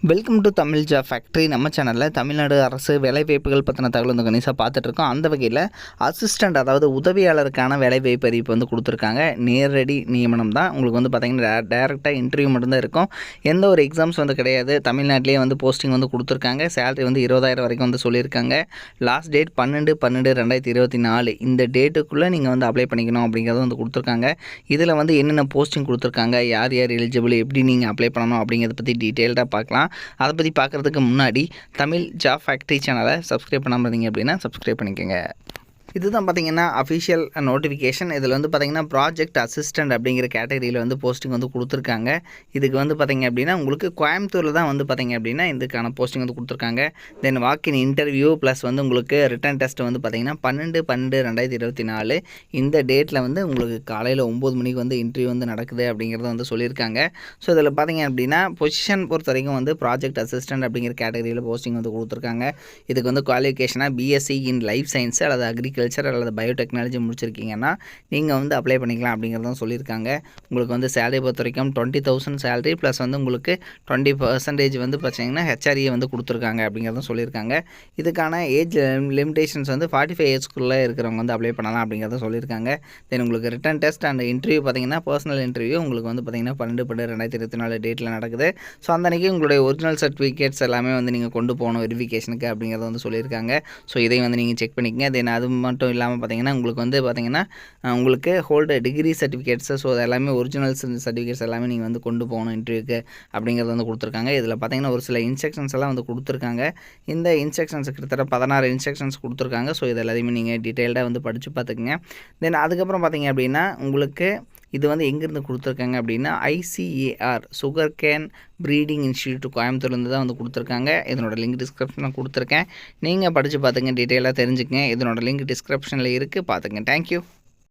Welcome to Tamil job factory. நம்ம சேனலில் தமிழ்நாடு அரசு வேலைவாய்ப்புகள் பற்றின தகவல் வந்து கணிசாக பார்த்துட்ருக்கோம். அந்த வகையில் அசிஸ்டண்ட், அதாவது உதவியாளருக்கான வேலைவாய்ப்பு அறிவிப்பு வந்து கொடுத்துருக்காங்க. நேரடி நியமனம் தான். உங்களுக்கு வந்து பார்த்திங்கன்னா டேரெக்டாக இன்டர்வியூ மட்டும்தான் இருக்கும். எந்த ஒரு எக்ஸாம்ஸ் வந்து கிடையாது. தமிழ்நாட்டிலே வந்து போஸ்டிங் வந்து கொடுத்துருக்காங்க. சேலரி வந்து 20,000 வரைக்கும் வந்து சொல்லியிருக்காங்க. Last date 12/12/2024. இந்த டேட்டுக்குள்ளே நீங்கள் வந்து அப்ளை பண்ணிக்கணும் அப்படிங்கிறத வந்து கொடுத்துருக்காங்க. இதில் வந்து என்னென்ன போஸ்டிங் கொடுத்துருக்காங்க, யார் யார் எலிஜிபிள், எப்படி நீங்கள் அப்ளை பண்ணணும் அப்படிங்கிறத பற்றி டீட்டெயில்டாக பார்க்கலாம். அதை பற்றி பார்க்குறதுக்கு முன்னாடி தமிழ் ஜாப் ஃபேக்ட்ரி சேனலை சப்ஸ்கிரைப் பண்ணாமல் இருந்தீங்க அப்படின்னா சப்ஸ்கிரைப் பண்ணிக்கோங்க. இதுதான் பார்த்திங்கன்னா அஃபிஷியல் நோட்டிஃபிகேஷன். இதில் வந்து பார்த்திங்கன்னா ப்ராஜெக்ட் அசிஸ்டண்ட் அப்படிங்கிற கேட்டகரியில் வந்து போஸ்டிங் வந்து கொடுத்துருக்காங்க. இதுக்கு வந்து பார்த்திங்க அப்படின்னா உங்களுக்கு கோயம்புத்தூரில் தான் வந்து பார்த்திங்க அப்படின்னா இதுக்கான போஸ்டிங் வந்து கொடுத்துருக்காங்க. தென் வாக்கின் இன்டர்வியூ ப்ளஸ் வந்து உங்களுக்கு ரிட்டன் டெஸ்ட் வந்து பார்த்திங்கன்னா 12/12/2024 இந்த டேட்டில் வந்து உங்களுக்கு காலையில் 9 மணிக்கு வந்து இன்டர்வியூ வந்து நடக்குது அப்படிங்கிறத வந்து சொல்லியிருக்காங்க. ஸோ இதில் பார்த்திங்க அப்படின்னா பொசிஷன் பொறுத்த வரைக்கும் வந்து ப்ராஜெக்ட் அசிஸ்டண்ட் அப்படிங்கிற கேட்டகரியில் போஸ்டிங் வந்து கொடுத்துருக்காங்க. இதுக்கு வந்து குவாலிஃபிகேஷனாக பிஎஸ்சி இன் லைஃப் சயின்ஸ் அல்லது அக்ரிகல்ச்சர் அல்லது பயோடெக்னாலஜி முடிச்சிருக்கீங்கன்னா நீங்கள் வந்து அப்ளை பண்ணிக்கலாம் அப்படிங்கிறதும் சொல்லியிருக்காங்க. உங்களுக்கு வந்து சேலரி பொறுத்த வரைக்கும் 20,000 சேலரி ப்ளஸ் வந்து உங்களுக்கு 20% வந்து பார்த்தீங்கன்னா ஹெச்ஆர்ஏ வந்து கொடுத்துருக்காங்க அப்படிங்கிறதும் சொல்லியிருக்காங்க. இதுக்கான ஏஜ் லிமிடேஷன்ஸ் வந்து 45 இயர்ஸ்க்குள்ளே இருக்கிறவங்க வந்து அப்ளை பண்ணலாம் அப்படிங்கிறதும் சொல்லியிருக்காங்க. தென் உங்களுக்கு ரிட்டன் டெஸ்ட் அண்ட் இன்டர்வியூ பார்த்தீங்கன்னா பர்சனல் இன்டர்வியூ உங்களுக்கு வந்து பார்த்தீங்கன்னா 12/12/2024 டேட்டில் நடக்குது. ஸோ அந்த அன்றைக்கி உங்களுடைய ஒரிஜினல் சர்டிஃபிகேட்ஸ் எல்லாமே வந்து நீங்கள் கொண்டு போகணும் வெரிஃபிகேஷனுக்கு அப்படிங்கிறத வந்து சொல்லியிருக்காங்க. ஸோ இதை வந்து நீங்கள் செக் பண்ணிக்கங்க. தென் அது மட்டும் இல்லாமல் பார்த்தீங்கன்னா உங்களுக்கு வந்து பார்த்தீங்கன்னா உங்களுக்கு ஹோல்டு டிகிரி சர்டிஃபிகேட்ஸு, ஸோ அது எல்லாமே ஒரிஜினல் சர்டிஃபிகேட்ஸ் எல்லாமே நீங்கள் வந்து கொண்டு போகணும் இன்டர்வியூக்கு அப்படிங்கிறது வந்து கொடுத்துருக்காங்க. இதில் பார்த்தீங்கன்னா ஒரு சில இன்ஸ்ட்ரக்ஷன்ஸ் எல்லாம் வந்து கொடுத்துருக்காங்க. இந்த இன்ஸ்ட்ரக்ஷன்ஸ் கிட்டத்தட்ட 16 இன்ஸ்ட்ரக்ஷன்ஸ் கொடுத்துருக்காங்க. ஸோ இது எல்லாத்தையுமே நீங்கள் டீட்டெயில்டாக வந்து படித்து பார்த்துக்குங்க. தென் அதுக்கப்புறம் பார்த்தீங்க அப்படின்னா உங்களுக்கு இது வந்து எங்கேருந்து கொடுத்துருக்காங்க அப்படின்னா ICAR sugar cane breeding institute கோயம்புத்தூர்லேருந்து தான் வந்து கொடுத்துருக்காங்க. இதனோட லிங்க் டிஸ்கிரிப்ஷனில் கொடுத்துருக்கேன். நீங்கள் படித்து பார்த்துங்க, டீட்டெயிலாக தெரிஞ்சுக்கங்க. இதனோட லிங்க் டிஸ்கிரிப்ஷனில் இருக்குது, பார்த்துங்க. தேங்க்யூ.